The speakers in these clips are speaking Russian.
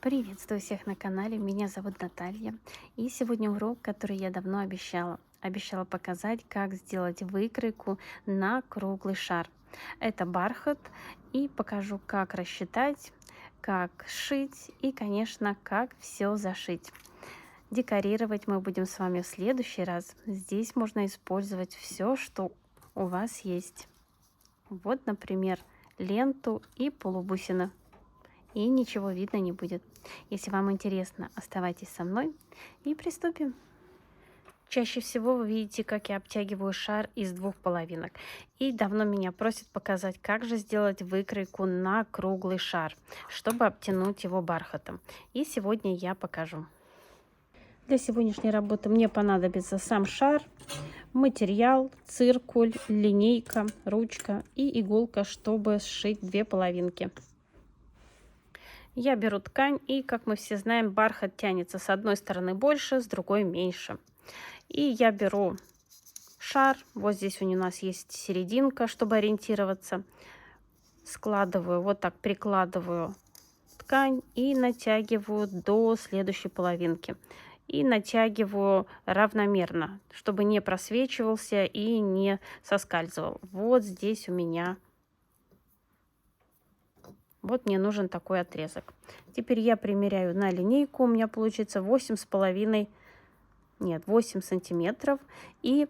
Приветствую всех на канале, меня зовут Наталья. И сегодня урок, который я давно обещала. Обещала показать, как сделать выкройку на круглый шар. Это бархат, и покажу, как рассчитать, как сшить и, конечно, как все зашить. Декорировать мы будем с вами в следующий раз. Здесь можно использовать все, что у вас есть. Вот, например, ленту и полубусины. И ничего видно не будет. Если вам интересно, оставайтесь со мной и приступим. Чаще всего вы видите, как я обтягиваю шар из двух половинок. И давно меня просят показать, как же сделать выкройку на круглый шар, чтобы обтянуть его бархатом. И сегодня я покажу. Для сегодняшней работы мне понадобится сам шар, материал, циркуль, линейка, ручка и иголка, чтобы сшить две половинки. Я беру ткань, и, как мы все знаем, бархат тянется с одной стороны больше, с другой меньше. И я беру шар, вот здесь у нас есть серединка, чтобы ориентироваться. Складываю, вот так прикладываю ткань и натягиваю до следующей половинки. И натягиваю равномерно, чтобы не просвечивался и не соскальзывал. Вот здесь у меня... Вот мне нужен такой отрезок. Теперь я примеряю на линейку. У меня получится 8,5, нет, 8 сантиметров. И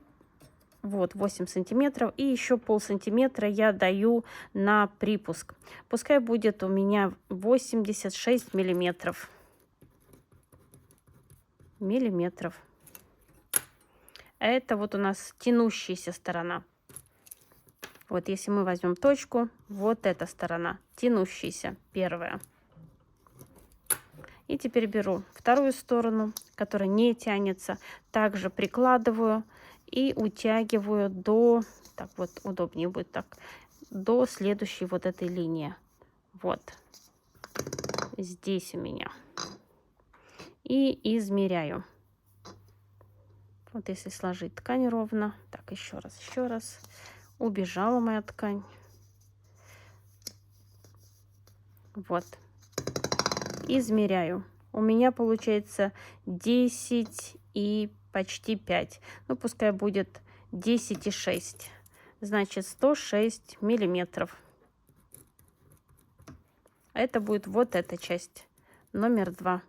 вот 8 сантиметров. И еще полсантиметра я даю на припуск. Пускай будет у меня 86 миллиметров. Это вот у нас тянущаяся сторона. Вот если мы возьмем точку, вот эта сторона, тянущаяся, первая. И теперь беру вторую сторону, которая не тянется, также прикладываю и утягиваю до, так вот удобнее будет так, до следующей вот этой линии. Вот здесь у меня. И измеряю. Вот если сложить ткань ровно, так еще раз. Убежала моя ткань. Вот. Измеряю. У меня получается 10 и почти 5. Ну, пускай будет 10,6. Значит, 106 миллиметров. Это будет вот эта часть. Номер 2.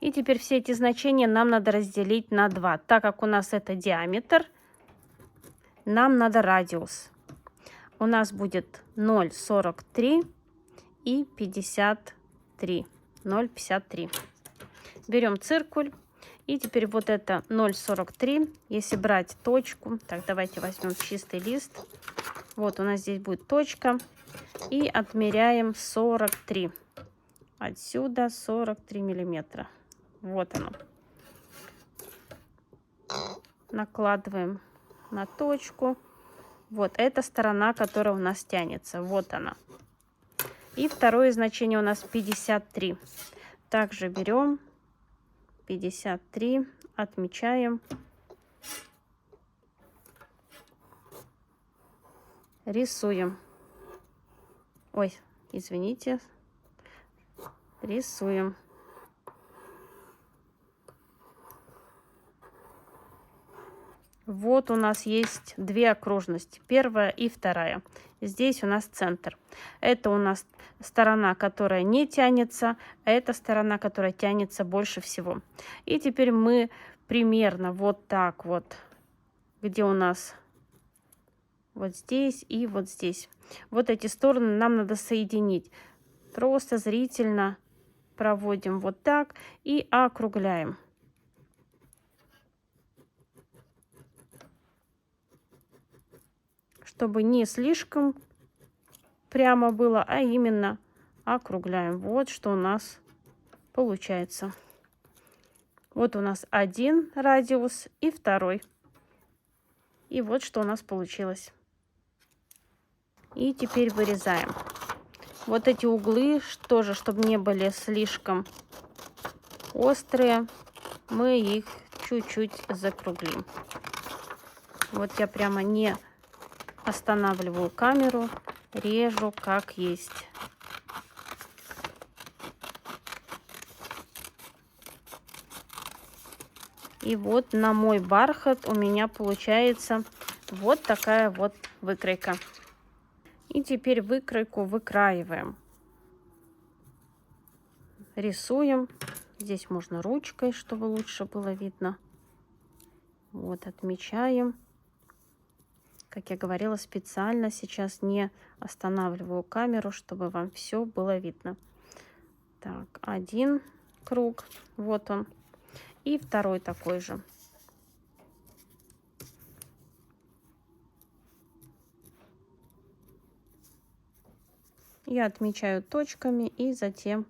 И теперь все эти значения нам надо разделить на 2. Так как у нас это диаметр, нам надо радиус. У нас будет 0,43 и 53. 0,53. Берем циркуль. И теперь вот это 0,43. Если брать точку, так, давайте возьмем чистый лист. Вот у нас здесь будет точка. И отмеряем 43. Отсюда 43 миллиметра. Вот оно. Накладываем на точку. Вот эта сторона, которая у нас тянется. Вот она. И второе значение у нас 53. Также берем 53, отмечаем. Рисуем. Ой, извините. Рисуем. Вот у нас есть две окружности, первая и вторая. Здесь у нас центр. Это у нас сторона, которая не тянется, а это сторона, которая тянется больше всего. И теперь мы примерно вот так вот, где у нас вот здесь и вот здесь. Вот эти стороны нам надо соединить. Просто зрительно проводим вот так и округляем. Чтобы не слишком прямо было, а именно округляем. Вот что у нас получается. Вот у нас один радиус и второй. И вот что у нас получилось. И теперь вырезаем. Вот эти углы тоже, чтобы не были слишком острые, мы их чуть-чуть закруглим. Вот я прямо не останавливаю камеру, режу как есть. И вот на мой бархат у меня получается вот такая вот выкройка. И теперь выкройку выкраиваем. Рисуем. Здесь можно ручкой, чтобы лучше было видно. Вот, отмечаем. Как я говорила, специально сейчас не останавливаю камеру, чтобы вам все было видно. Так, один круг, вот он. И второй такой же. Я отмечаю точками и затем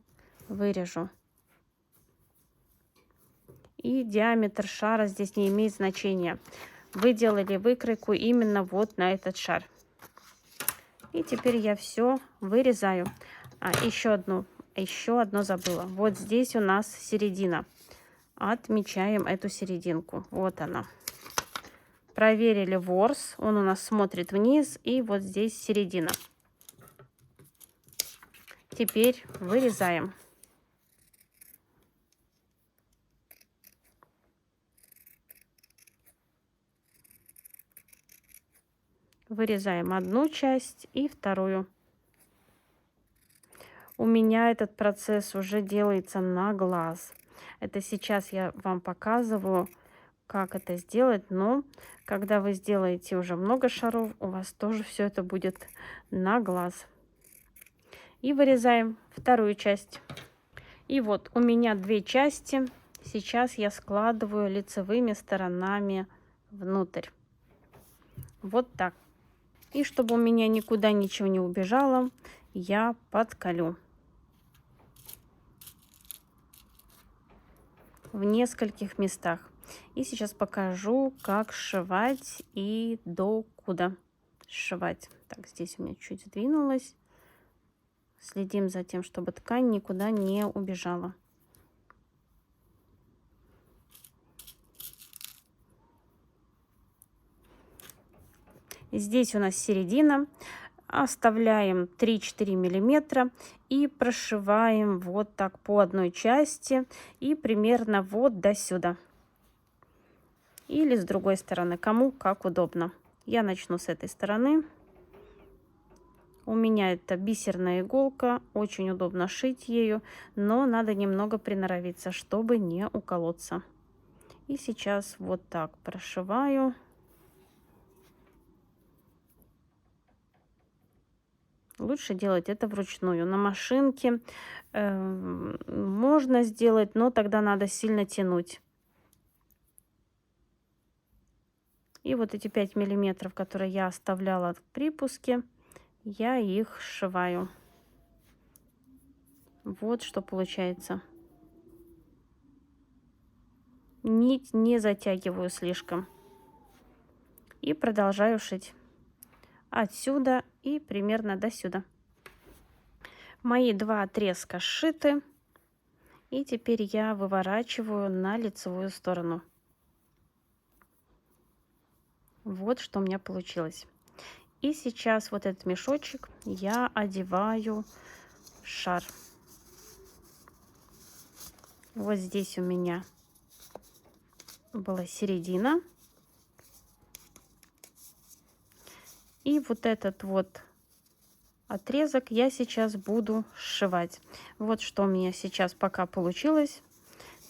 вырежу. И диаметр шара здесь не имеет значения. Вы делали выкройку именно вот на этот шар. И теперь я все вырезаю. Еще одно забыла. Вот здесь у нас середина. Отмечаем эту серединку. Вот она. Проверили ворс. Он у нас смотрит вниз. И вот здесь середина. Теперь вырезаем. Вырезаем одну часть и вторую. У меня этот процесс уже делается на глаз. Это сейчас я вам показываю, как это сделать, но когда вы сделаете уже много шаров, у вас тоже все это будет на глаз. И вырезаем вторую часть. И вот у меня две части. Сейчас я складываю лицевыми сторонами внутрь. Вот так. И чтобы у меня никуда ничего не убежало, я подколю в нескольких местах. И сейчас покажу, как сшивать и докуда сшивать. Так, здесь у меня чуть сдвинулось. Следим за тем, чтобы ткань никуда не убежала. Здесь у нас середина. Оставляем 3-4 миллиметра и прошиваем вот так по одной части и примерно вот до сюда. Или с другой стороны, кому как удобно. Я начну с этой стороны. У меня это бисерная иголка, очень удобно шить ею, но надо немного приноровиться, чтобы не уколоться. И сейчас вот так прошиваю. Лучше делать это вручную. На машинке можно сделать, но тогда надо сильно тянуть. И вот эти 5 миллиметров, которые я оставляла в припуске, я их сшиваю. Вот что получается. Нить не затягиваю слишком. И продолжаю шить. Отсюда и примерно до сюда. Мои два отрезка сшиты. И теперь я выворачиваю на лицевую сторону. Вот что у меня получилось. И сейчас вот этот мешочек я одеваю в шар. Вот здесь у меня была середина. И вот этот вот отрезок я сейчас буду сшивать. Вот что у меня сейчас пока получилось.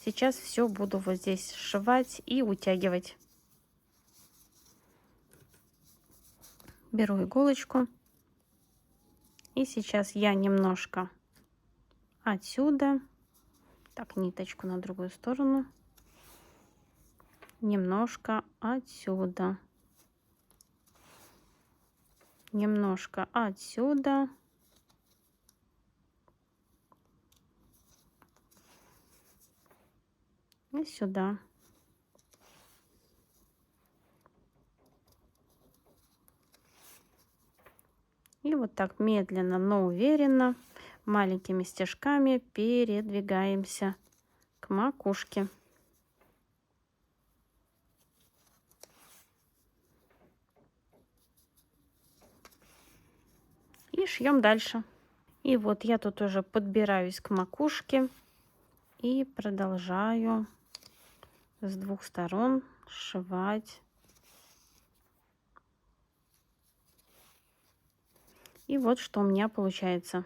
Сейчас все буду вот здесь сшивать и утягивать. Беру иголочку. И сейчас я немножко отсюда. Так, ниточку на другую сторону. Немножко отсюда. Немножко отсюда. И сюда. И вот так медленно, но уверенно, маленькими стежками передвигаемся к макушке. И шьем дальше. И вот я тут уже подбираюсь к макушке и продолжаю с двух сторон сшивать. И вот что у меня получается.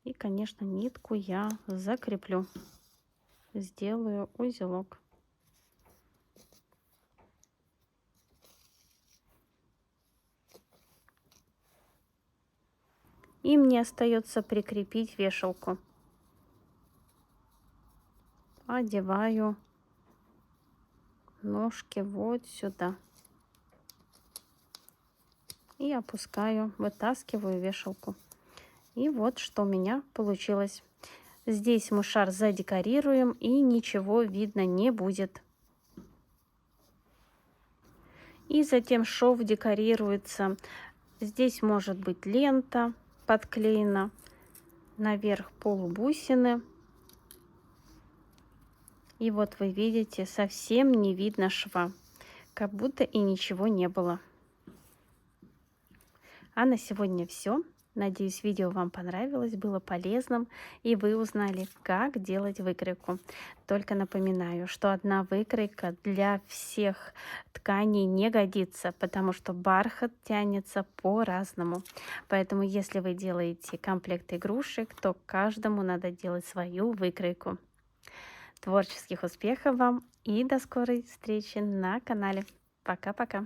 И, конечно, нитку я закреплю. Сделаю узелок. И мне остается прикрепить вешалку. Одеваю ножки вот сюда. И опускаю, вытаскиваю вешалку. И вот что у меня получилось. Здесь мы шар задекорируем, и ничего видно не будет. И затем шов декорируется. Здесь может быть лента подклеена, наверх полубусины. И вот вы видите, совсем не видно шва, как будто и ничего не было. А на сегодня все. Надеюсь, видео вам понравилось, было полезным, и вы узнали, как делать выкройку. Только напоминаю, что одна выкройка для всех тканей не годится, потому что бархат тянется по-разному. Поэтому, если вы делаете комплект игрушек, то каждому надо делать свою выкройку. Творческих успехов вам и до скорой встречи на канале. Пока-пока.